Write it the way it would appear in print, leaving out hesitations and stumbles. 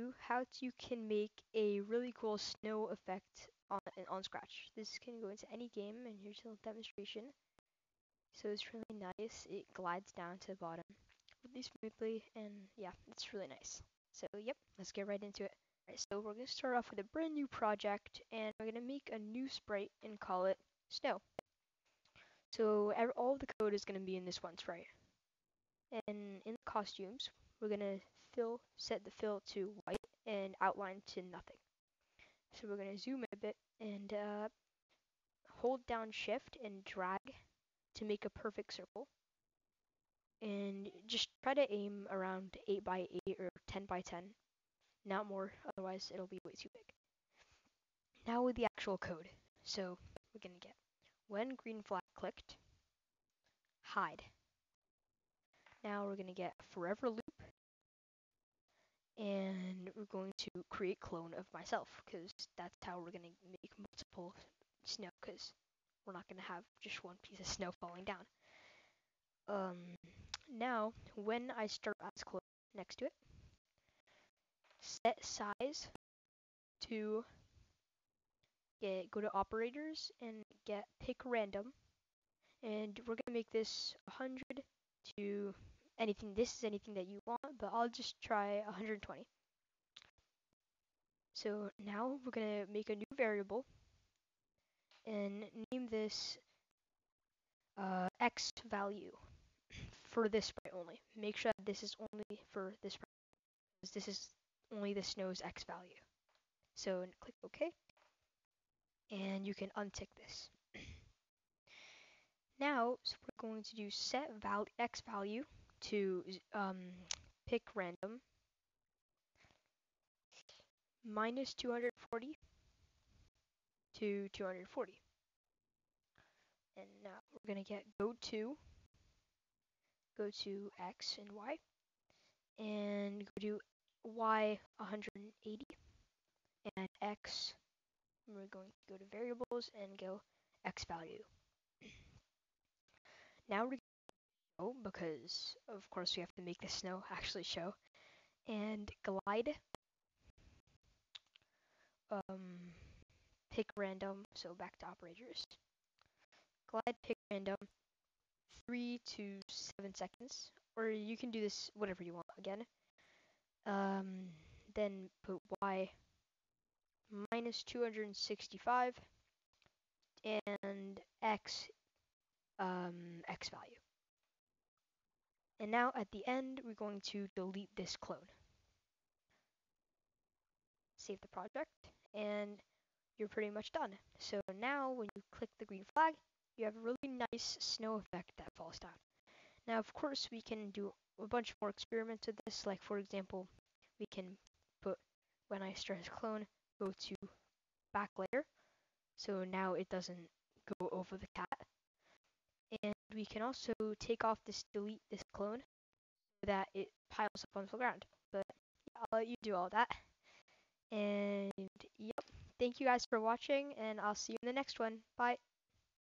you how you can make a really cool snow effect on Scratch. This can go into any game, and here's a demonstration. So it's really nice. It glides down to the bottom really smoothly, and yeah, it's really nice. So yep, let's get right into it. Alright, so we're gonna start off with a brand new project, and we're gonna make a new sprite and call it snow. So all of the code is gonna be in this one sprite. And in the costumes, we're gonna set the fill to white and outline to nothing. So we're gonna zoom in a bit and hold down shift and drag to make a perfect circle. And just try to aim around 8 by 8 or 10 by 10, not more, otherwise it'll be way too big. Now with the actual code. So we're gonna get when green flag clicked, hide. Now we're gonna get forever loop, and we're going to create clone of myself, because that's how we're gonna make multiple snow, because we're not gonna have just one piece of snow falling down. Now when I start as clone next to it, set size to go to operators and get pick random, and we're gonna make this 100 to anything. This is anything that you want, but I'll just try 120. So now we're gonna make a new variable and name this x value for this sprite only. Make sure that this is only for this sprite, because this is only the snow's x value. So click OK, and you can untick this. Now, so we're going to do set x value to pick random minus 240 to 240. And now we're going to get go to x and y, and go to y 180, and x, we're going to go to variables and go x value. Now we're going to show, because of course we have to make the snow actually show, and glide pick random, so back to operators. Glide pick random 3 to 7 seconds, or you can do this whatever you want again. Then put y minus 265 and x x value. And now at the end, we're going to delete this clone. Save the project, and you're pretty much done. So now when you click the green flag, you have a really nice snow effect that falls down. Now, of course, we can do a bunch more experiments with this. Like, for example, we can put, when I start as clone, go to back layer, so now it doesn't go over the cat. And we can also take off this, delete this clone, so that it piles up on the ground. But yeah, I'll let you do all that. And yep, thank you guys for watching, and I'll see you in the next one. Bye.